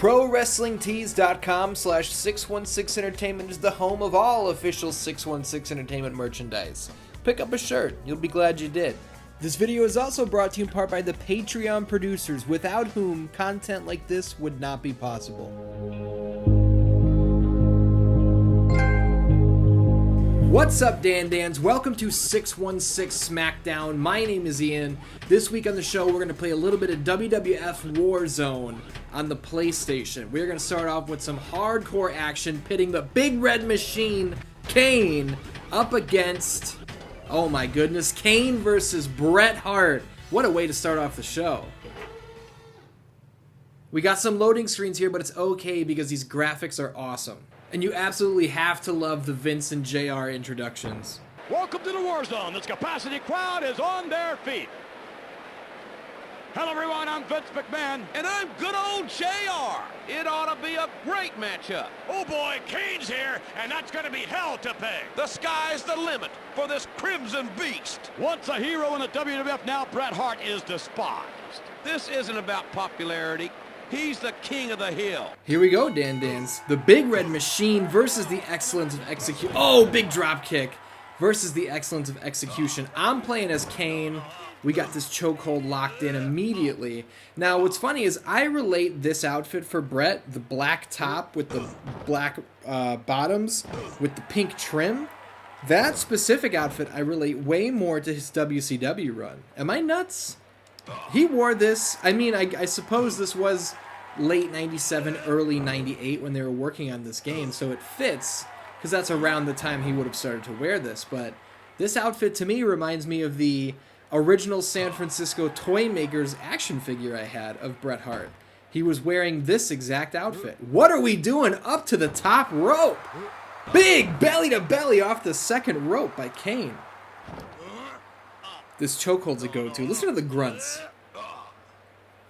ProWrestlingTees.com/616Entertainment is the home of all official 616 Entertainment merchandise. Pick up a shirt, you'll be glad you did. This video is also brought to you in part by the Patreon producers, without whom content like this would not be possible. What's up, Dan-Dans? Welcome to 616 SmackDown. My name is Ian. This week on the show, we're going to play a little bit of WWF War Zone on the PlayStation. We're going to start off with some hardcore action, pitting the Big Red Machine, Kane, up against, oh my goodness, Kane versus Bret Hart. What a way to start off the show. We got some loading screens here, but it's okay because these graphics are awesome. And you absolutely have to love the Vince and JR introductions. Welcome to the War Zone. This capacity crowd is on their feet. Hello, everyone. I'm Vince McMahon. And I'm good old JR. It ought to be a great matchup. Oh, boy, Kane's here, and that's going to be hell to pay. The sky's the limit for this Crimson Beast. Once a hero in the WWF, now Bret Hart is despised. This isn't about popularity. He's the king of the hill. Here we go, Dan-Dans. The Big Red Machine versus the excellence of execution. Oh, big drop kick versus the excellence of execution. I'm playing as Kane. We got this chokehold locked in immediately. Now, what's funny is I relate this outfit for Bret, the black top with the black bottoms with the pink trim. That specific outfit I relate way more to his WCW run. Am I nuts? He wore this, I mean, I suppose this was late 97, early 98 when they were working on this game, so it fits, because that's around the time he would have started to wear this, but this outfit to me reminds me of the original San Francisco Toy Makers action figure I had of Bret Hart. He was wearing this exact outfit. What are we doing? Up to the top rope! Big belly to belly off the second rope by Kane. This chokehold's a go-to. Listen to the grunts.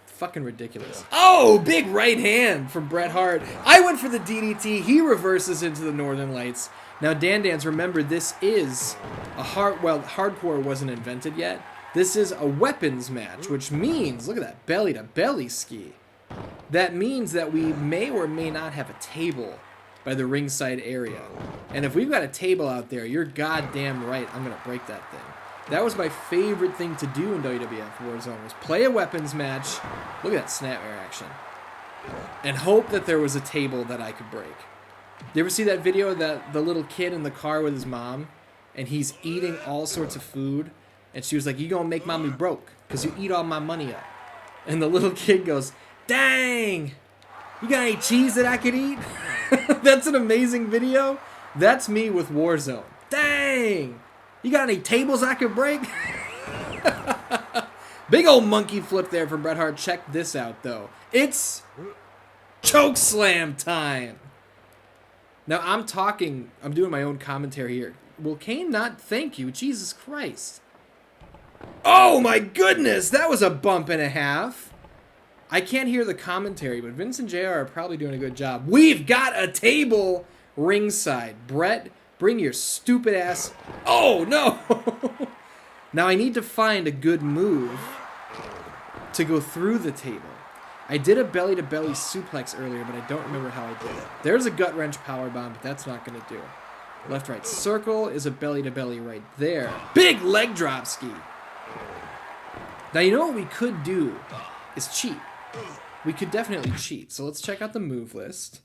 Fucking ridiculous. Oh, big right hand from Bret Hart. I went for the DDT. He reverses into the Northern Lights. Now, Dan-Dans, remember, this is a hardcore wasn't invented yet. This is a weapons match, which means, look at that belly-to-belly ski. That means that we may or may not have a table by the ringside area. And if we've got a table out there, you're goddamn right I'm going to break that thing. That was my favorite thing to do in WWF War Zone, was play a weapons match, look at that snapmare action, and hope that there was a table that I could break. You ever see that video of the little kid in the car with his mom, and he's eating all sorts of food, and she was like, "You gonna make mommy broke, because you eat all my money up." And the little kid goes, "Dang, you got any cheese that I could eat?" That's an amazing video. That's me with War Zone. Dang! You got any tables I could break? Big old monkey flip there from Bret Hart. Check this out, though. It's choke slam time. Now, I'm doing my own commentary here. Will Kane not thank you? Jesus Christ. Oh, my goodness. That was a bump and a half. I can't hear the commentary, but Vince and JR are probably doing a good job. We've got a table ringside. Bret, bring your stupid ass. Oh, no. Now I need to find a good move to go through the table. I did a belly-to-belly suplex earlier, but I don't remember how I did it. There's a gut wrench powerbomb, but that's not going to do. Left-right circle is a belly-to-belly right there. Big leg drop ski. Now, you know what we could do is cheat. We could definitely cheat. So let's check out the move list.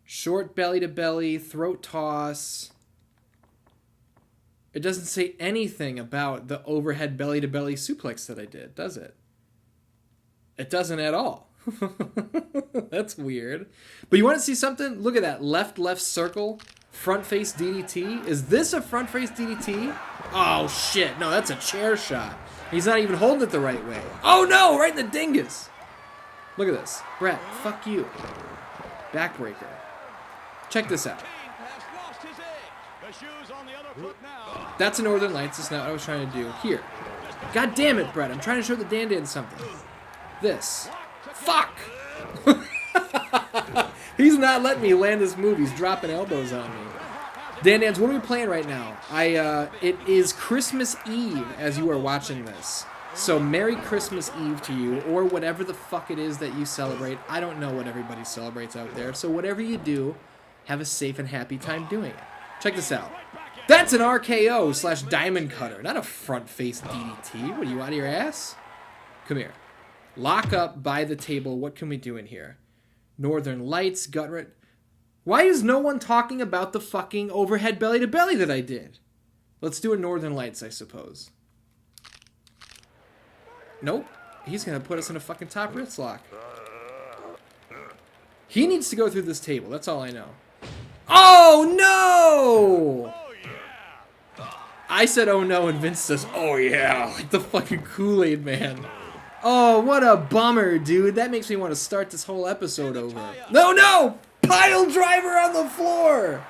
Short belly-to-belly, throat toss. It doesn't say anything about the overhead belly-to-belly suplex that I did, does it? It doesn't at all. That's weird. But you want to see something? Look at that. Left circle, front-face DDT. Is this a front-face DDT? Oh, shit. No, that's a chair shot. He's not even holding it the right way. Oh, no, right in the dingus. Look at this. Bret, fuck you. Backbreaker. Check this out. That's a Northern Lights. That's not what I was trying to do. Here. God damn it, Bret. I'm trying to show the Dan-Dan something. This. Fuck! He's not letting me land this move. He's dropping elbows on me. Dan-Dans, what are we playing right now? It is Christmas Eve as you are watching this. So Merry Christmas Eve to you, or whatever the fuck it is that you celebrate. I don't know what everybody celebrates out there. So whatever you do, have a safe and happy time doing it. Check this out. That's an RKO / diamond cutter, not a front face DDT. What are you, out of your ass? Come here. Lock up by the table. What can we do in here? Northern Lights, gut. Why is no one talking about the fucking overhead belly to belly that I did? Let's do a Northern Lights, I suppose. Nope. He's going to put us in a fucking top wrist lock. He needs to go through this table. That's all I know. Oh, no! I said, oh, no, and Vince says, oh, yeah. Like the fucking Kool-Aid man. Oh, what a bummer, dude. That makes me want to start this whole episode over. No, no! Pile driver on the floor!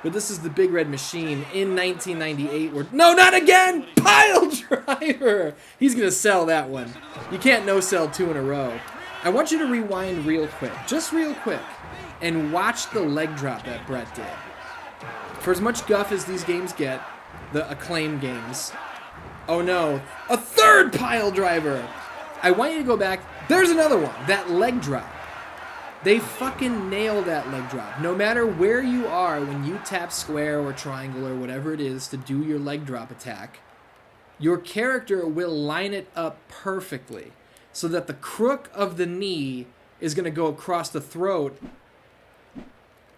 But this is the Big Red Machine in 1998. No, not again! Pile driver! He's going to sell that one. You can't no-sell 2 in a row. I want you to rewind real quick. Just real quick. And watch the leg drop that Bret did. For as much guff as these games get, the Acclaim games. Oh no, a third pile driver! I want you to go back. There's another one. That leg drop. They fucking nail that leg drop. No matter where you are when you tap square or triangle or whatever it is to do your leg drop attack, your character will line it up perfectly so that the crook of the knee is going to go across the throat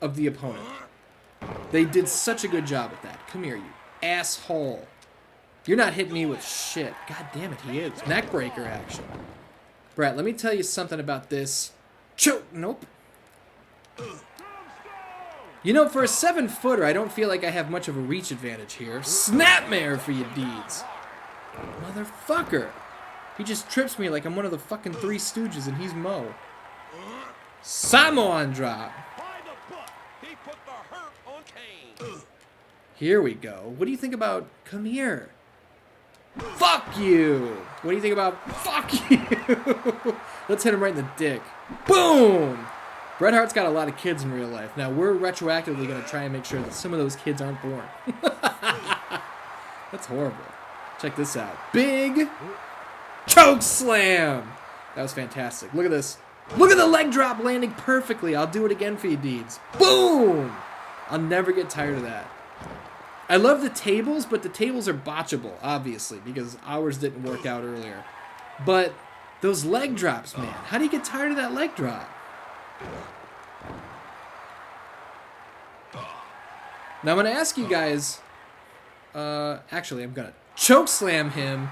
of the opponent. They did such a good job at that. Come here, you asshole. You're not hitting me with shit. God damn it, he is. Neckbreaker action. Bret, let me tell you something about this. Nope. You know, for a 7-footer, I don't feel like I have much of a reach advantage here. Snapmare for you deeds. Motherfucker. He just trips me like I'm one of the fucking Three Stooges and he's Mo. Samoan drop. He put the hurt on Kane. Here we go. What do you think about... Come here. Fuck you. What do you think about... Fuck you. Let's hit him right in the dick. Boom. Bret Hart's got a lot of kids in real life. Now, we're retroactively going to try and make sure that some of those kids aren't born. That's horrible. Check this out. Big choke slam. That was fantastic. Look at this. Look at the leg drop landing perfectly. I'll do it again for you, deeds. Boom. I'll never get tired of that. I love the tables, but the tables are botchable, obviously, because ours didn't work out earlier. But those leg drops, man. How do you get tired of that leg drop? Now, I'm going to ask you guys... actually, I'm going to choke slam him.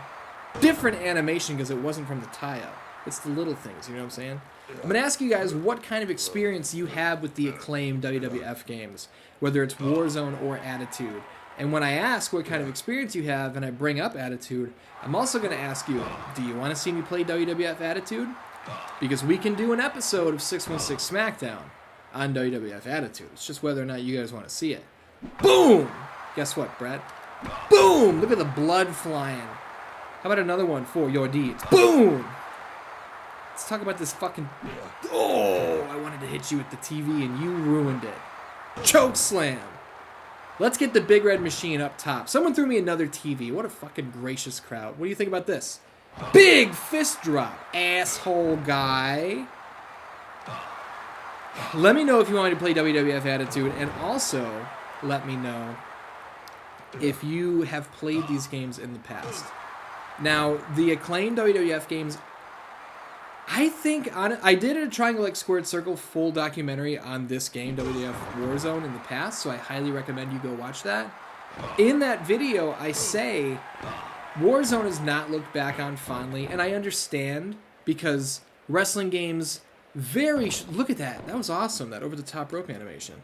Different animation because it wasn't from the tie-up. It's the little things, you know what I'm saying? I'm going to ask you guys what kind of experience you have with the acclaimed WWF games, whether it's War Zone or Attitude. And when I ask what kind of experience you have and I bring up Attitude, I'm also going to ask you, do you want to see me play WWF Attitude? Because we can do an episode of 616 SmackDown on WWF Attitude. It's just whether or not you guys want to see it. Boom! Guess what, Bret? Boom! Look at the blood flying. How about another one for your deeds? Boom! Let's talk about this fucking... Oh! I wanted to hit you with the TV and you ruined it. Choke slam! Let's get the Big Red Machine up top. Someone threw me another TV. What a fucking gracious crowd. What do you think about this? Big fist drop, asshole guy. Let me know if you want me to play WWF Attitude, and also let me know if you have played these games in the past. Now, the acclaimed WWF games, I think I did a Triangle X Squared Circle full documentary on this game, WWF War Zone, in the past, so I highly recommend you go watch that. In that video, I say Warzone is not looked back on fondly, and I understand because wrestling games look at that. That was awesome, that over-the-top rope animation.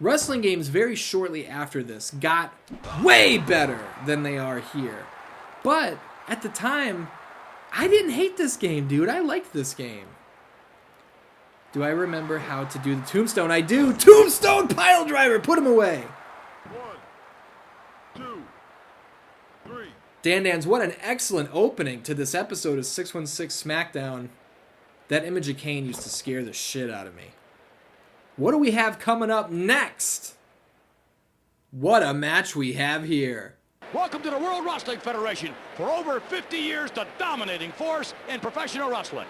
Wrestling games very shortly after this got way better than they are here. But at the time, I didn't hate this game, dude. I liked this game. Do I remember how to do the tombstone? I do. Tombstone pile driver. Put him away. 1, 2, 3. Dan Dan's, what an excellent opening to this episode of 616 SmackDown. That image of Kane used to scare the shit out of me. What do we have coming up next? What a match we have here. Welcome to the World Wrestling Federation. For over 50 years, the dominating force in professional wrestling.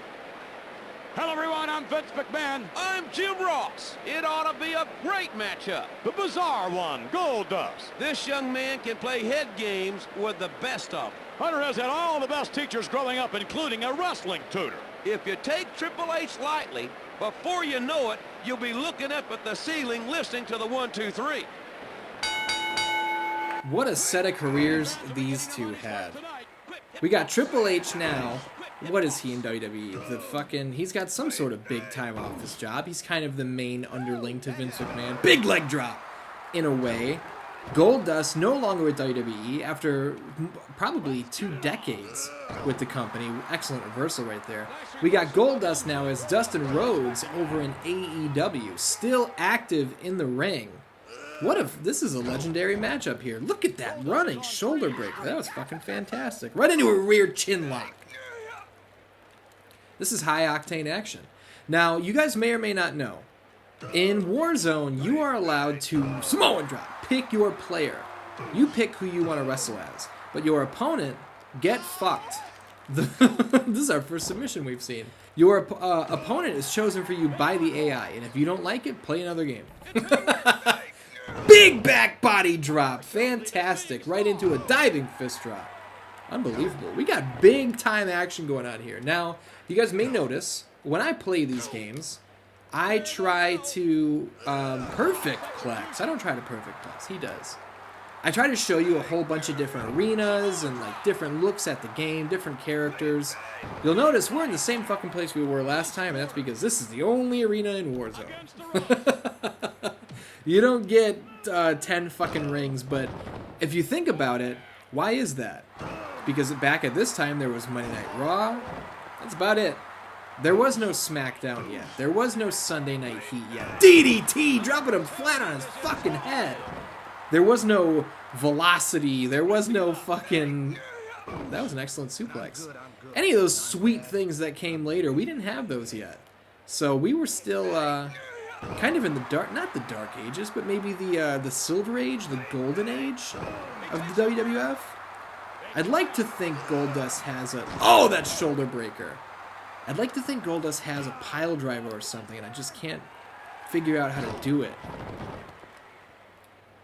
Hello, everyone. I'm Vince McMahon. I'm Jim Ross. It ought to be a great matchup. The bizarre one, Goldust. This young man can play head games with the best of them. Hunter has had all the best teachers growing up, including a wrestling tutor. If you take Triple H lightly, before you know it, you'll be looking up at the ceiling listening to the 1, 2, 3. What a set of careers these two had. We got Triple H now. What is he in WWE? He's got some sort of big time office job. He's kind of the main underling to Vince McMahon. Big leg drop, in a way. Goldust no longer with WWE after probably 2 decades with the company. Excellent reversal right there. We got Goldust now as Dustin Rhodes over in AEW, still active in the ring. This is a legendary matchup here. Look at that running shoulder breaker. That was fucking fantastic. Right into a rear chin lock. This is high octane action. Now, you guys may or may not know, in War Zone, you are allowed to Samoan drop. Pick your player. You pick who you want to wrestle as. But your opponent, get fucked. This is our first submission we've seen. Your opponent is chosen for you by the AI. And if you don't like it, play another game. Big back body drop. Fantastic. Right into a diving fist drop. Unbelievable. We got big time action going on here. Now, you guys may notice, when I play these games, I try to perfect Plex. I don't try to perfect Plex. He does. I try to show you a whole bunch of different arenas and like different looks at the game, different characters. You'll notice we're in the same fucking place we were last time, and that's because this is the only arena in War Zone. You don't get 10 fucking rings, but if you think about it, why is that? Because back at this time, there was Monday Night Raw. That's about it. There was no SmackDown yet. There was no Sunday Night Heat yet. DDT, dropping him flat on his fucking head. There was no velocity. There was no fucking... That was an excellent suplex. Any of those sweet things that came later, we didn't have those yet. So we were still kind of in the dark... Not the dark ages, but maybe the silver age, the golden age of the WWF. I'd like to think Goldust has a... Oh, that shoulder breaker. I'd like to think Goldust has a pile driver or something, and I just can't figure out how to do it.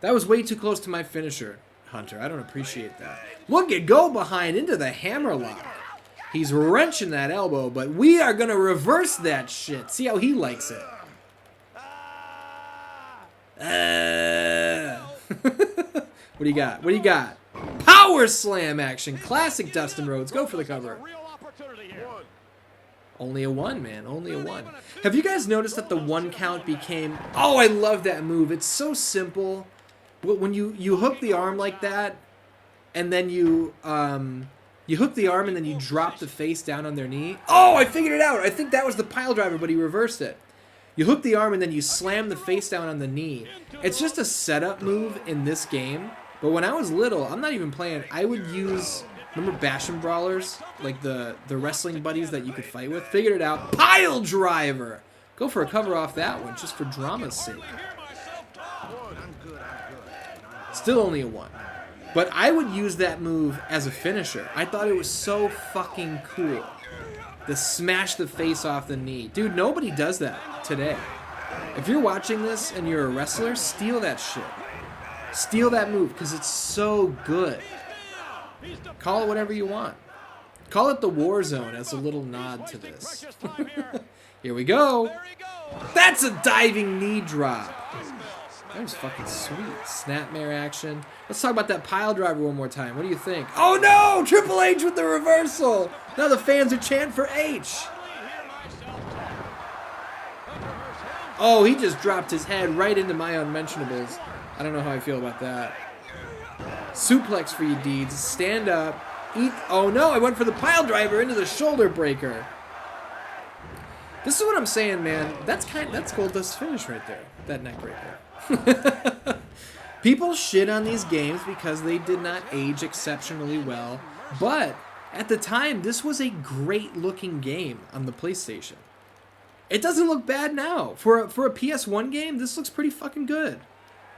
That was way too close to my finisher, Hunter. I don't appreciate that. Look at go behind into the hammer lock. He's wrenching that elbow, but we are going to reverse that shit. See how he likes it. What do you got? What do you got? Power slam action. Classic Dustin Rhodes. Go for the cover. Only a 1, man. Only a 1. Have you guys noticed that the 1 count became... Oh, I love that move. It's so simple. When you hook the arm like that, and then you hook the arm and then you drop the face down on their knee. Oh, I figured it out. I think that was the pile driver, but he reversed it. You hook the arm and then you slam the face down on the knee. It's just a setup move in this game. But when I was little, I'm not even playing. I would use... Remember Bash and Brawlers? Like the wrestling buddies that you could fight with? Figured it out. Pile driver! Go for a cover off that one, just for drama's sake. Still only a 1. But I would use that move as a finisher. I thought it was so fucking cool. To smash the face off the knee. Dude, nobody does that today. If you're watching this and you're a wrestler, steal that shit. Steal that move, because it's so good. Call it whatever you want. Call it the War Zone as a little nod to this. Here we go. That's a diving knee drop. That was fucking sweet. Snapmare action. Let's talk about that pile driver one more time. What do you think? Oh no! Triple H with the reversal! Now the fans are chanting for H. Oh, he just dropped his head right into my unmentionables. I don't know how I feel about that. Suplex for you, Deeds. Stand up. Eat. Oh no, I went for the pile driver into the shoulder breaker. This is what I'm saying, man. That's Goldust's finish right there. That neck breaker. People shit on these games because they did not age exceptionally well, but at the time, this was a great looking game on the PlayStation. It doesn't look bad now. For a PS1 game, this looks pretty fucking good.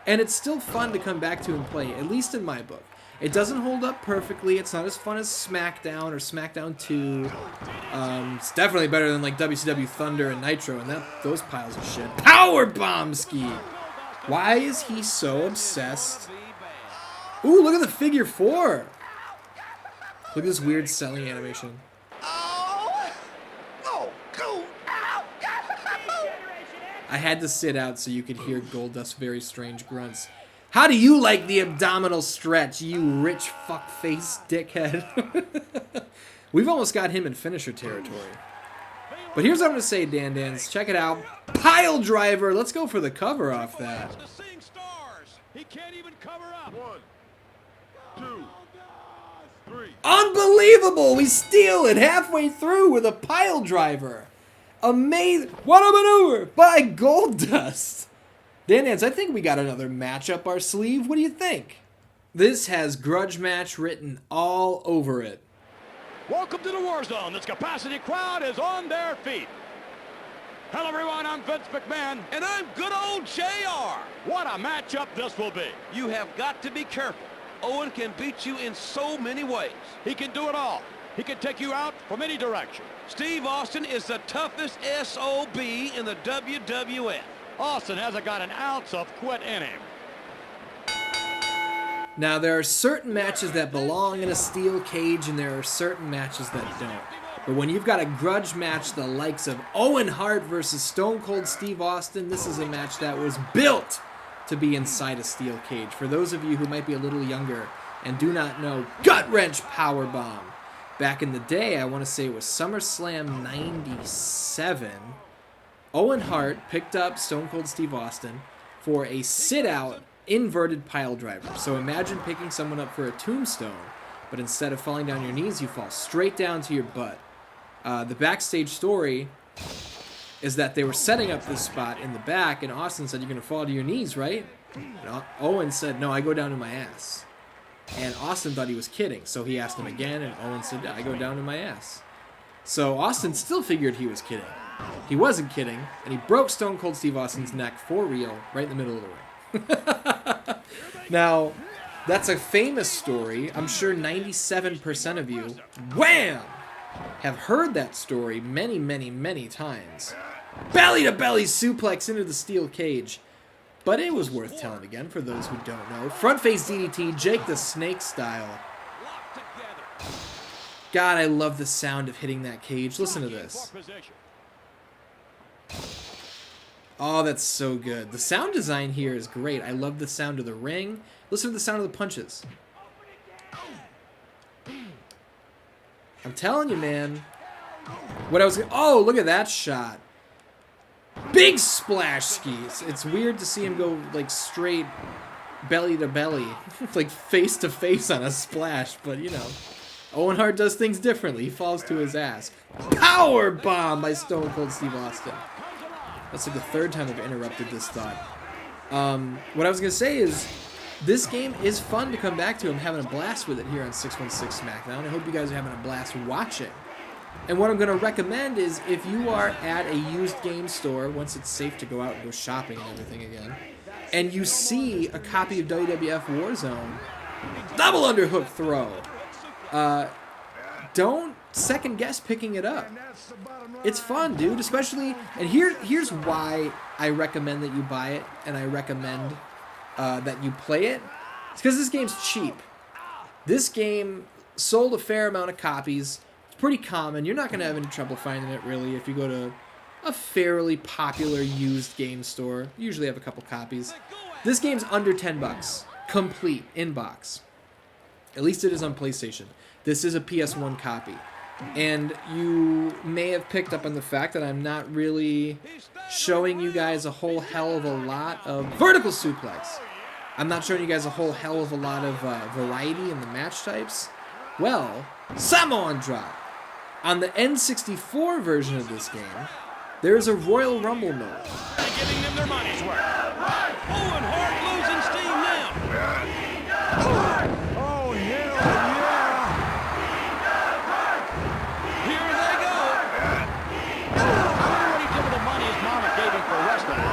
And it's still fun to come back to and play, at least in my book. It doesn't hold up perfectly. It's not as fun as SmackDown or SmackDown 2. It's definitely better than like WCW Thunder and Nitro and those piles of shit. Powerbomb ski. Why is he so obsessed? Ooh, look at the figure 4. Look at this weird selling animation. I had to sit out so you could hear Goldust's very strange grunts. How do you like the abdominal stretch, you rich fuckface dickhead? We've almost got him in finisher territory. But here's what I'm going to say, Dan Dans. Check it out. Pile driver. Let's go for the cover off that. He can't even cover up. 1, 2, 3. Unbelievable! We steal it halfway through with a pile driver. Amazing. What a maneuver by Goldust. Dan Dans, I think we got another match up our sleeve. What do you think? This has grudge match written all over it. Welcome to the War Zone. This capacity crowd is on their feet. Hello, everyone. I'm Vince McMahon. And I'm good old JR. What a matchup this will be. You have got to be careful. Owen can beat you in so many ways. He can do it all. He can take you out from any direction. Steve Austin is the toughest SOB in the WWF. Austin hasn't got an ounce of quit in him. Now, there are certain matches that belong in a steel cage, and there are certain matches that don't. But when you've got a grudge match the likes of Owen Hart versus Stone Cold Steve Austin, this is a match that was built to be inside a steel cage. For those of you who might be a little younger and do not know, gut wrench powerbomb. Back in the day, I want to say it was SummerSlam 97. Owen Hart picked up Stone Cold Steve Austin for a sit-out inverted pile driver. So imagine picking someone up for a tombstone, but instead of falling down your knees, you fall straight down to your butt. The backstage story is that they were setting up this spot in the back, and Austin said, "You're going to fall to your knees, right?" And Owen said, "No, I go down to my ass." And Austin thought he was kidding, so he asked him again, and Owen said, "I go down to my ass." So Austin still figured he was kidding. He wasn't kidding, and he broke Stone Cold Steve Austin's neck for real right in the middle of the ring. Now, that's a famous story. I'm sure 97% of you, wham, have heard that story many, many, many times. Belly-to-belly suplex into the steel cage. But it was worth telling again for those who don't know. Front face DDT, Jake the Snake style. God, I love the sound of hitting that cage. Listen to this. Oh, that's so good. The sound design here is great. I love the sound of the ring. Listen to the sound of the punches. I'm telling you, man. Oh, look at that shot. Big splash skis. It's weird to see him go like straight belly to belly, like face to face on a splash, but you know, Owen Hart does things differently. He falls to his ass. Power bomb by Stone Cold Steve Austin. That's like the third time I've interrupted this thought. What I was going to say is, this game is fun to come back to. I'm having a blast with it here on 616 SmackDown. I hope you guys are having a blast watching. And what I'm going to recommend is, if you are at a used game store, once it's safe to go out and go shopping and everything again, and you see a copy of WWF War Zone, double underhook throw, don't second guess picking it up. It's fun, dude, especially, and here's why I recommend that you buy it, and I recommend that you play it. It's because this game's cheap. This game sold a fair amount of copies. It's pretty common. You're not going to have any trouble finding it, really, if you go to a fairly popular used game store. You usually have a couple copies. This game's under $10, complete, in box. At least it is on PlayStation. This is a PS1 copy. And you may have picked up on the fact that I'm not really showing you guys a whole hell of a lot of vertical suplex. I'm not showing you guys a whole hell of a lot of variety in the match types. Well, Samoan drop. On the N64 version of this game, there's a Royal Rumble mode. Giving them their money's worth. Owen Hart losing steam now. Oh, yeah. Here they go. I wonder what he did with the money his mama gave him for wrestling.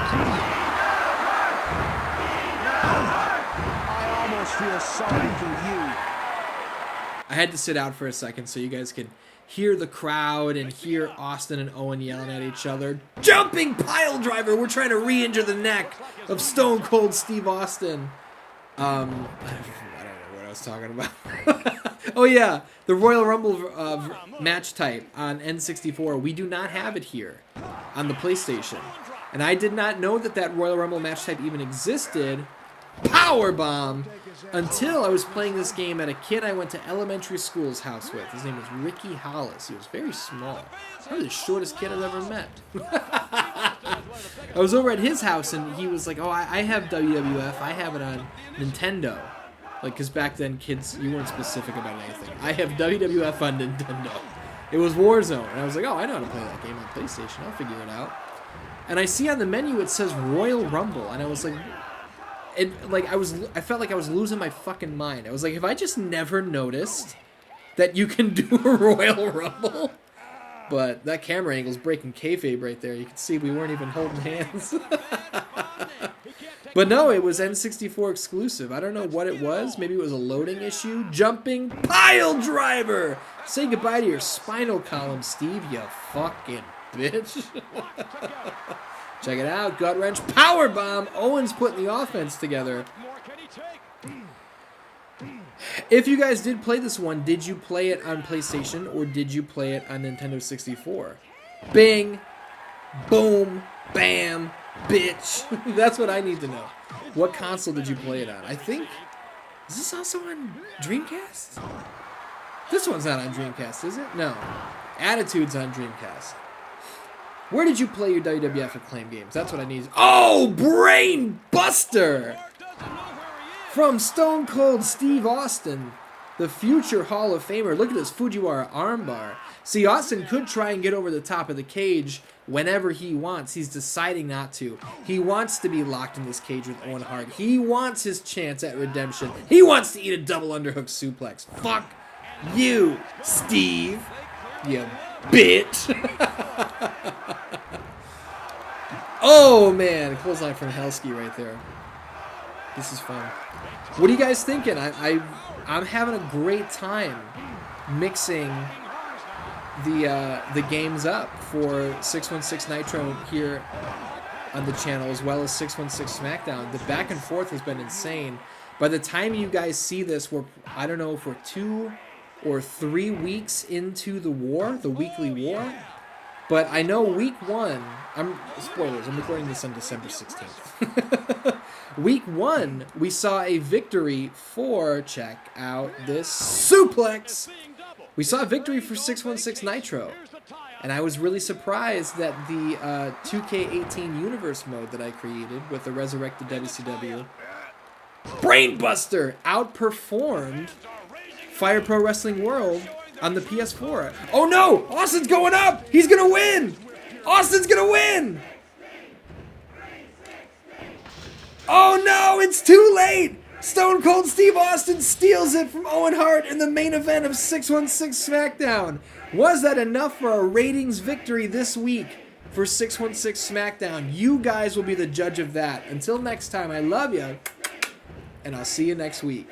I almost feel sorry for you. I had to sit out for a second so you guys could hear the crowd and hear Austin and Owen yelling at each other. Jumping pile driver! We're trying to re-injure the neck of Stone Cold Steve Austin. I don't know what I was talking about. Oh yeah, the Royal Rumble match type on N64. We do not have it here on the PlayStation. And I did not know that Royal Rumble match type even existed. Powerbomb! Until I was playing this game at a kid I went to elementary school's house with. His name was Ricky Hollis. He was very small. Probably the shortest kid I've ever met. I was over at his house and he was like, oh, I have WWF. I have it on Nintendo. Like, because back then, kids, you weren't specific about anything. I have WWF on Nintendo. It was War Zone. And I was like, oh, I know how to play that game on PlayStation. I'll figure it out. And I see on the menu it says Royal Rumble. And I was like... I felt like I was losing my fucking mind. I was like, have I just never noticed that you can do a Royal Rumble? But that camera angle's breaking kayfabe right there. You can see we weren't even holding hands. But no, it was N64 exclusive. I don't know what it was. Maybe it was a loading issue. Jumping pile driver! Say goodbye to your spinal column, Steve, you fucking bitch. Check it out, gut wrench, power bomb. Owen's putting the offense together. If you guys did play this one, did you play it on PlayStation or did you play it on Nintendo 64? Bing, boom, bam, bitch. That's what I need to know. What console did you play it on? I think, is this also on Dreamcast? This one's not on Dreamcast, is it? No. Attitude's on Dreamcast. Where did you play your WWF Acclaim games? That's what I need. Oh, Brain Buster! From Stone Cold Steve Austin, the future Hall of Famer. Look at this Fujiwara armbar. See, Austin could try and get over the top of the cage whenever he wants. He's deciding not to. He wants to be locked in this cage with Owen Hart. He wants his chance at redemption. He wants to eat a double underhook suplex. Fuck you, Steve. You bitch. Oh, man. Clothesline from Helsky right there. This is fun. What are you guys thinking? I'm having a great time mixing the games up for 616 Nitro here on the channel, as well as 616 SmackDown. The back and forth has been insane. By the time you guys see this, I don't know if we're 2 or 3 weeks into the war, the weekly war. But I know week 1, spoilers, I'm recording this on December 16th. Week 1, we saw a victory for, check out this suplex. We saw a victory for 616 Nitro. And I was really surprised that the 2K18 Universe mode that I created with the resurrected WCW Brainbuster outperformed Fire Pro Wrestling World on the PS4. Oh no! Austin's going up! He's gonna win! Austin's gonna win! Oh no! It's too late! Stone Cold Steve Austin steals it from Owen Hart in the main event of 616 SmackDown. Was that enough for a ratings victory this week for 616 SmackDown? You guys will be the judge of that. Until next time, I love you, and I'll see you next week.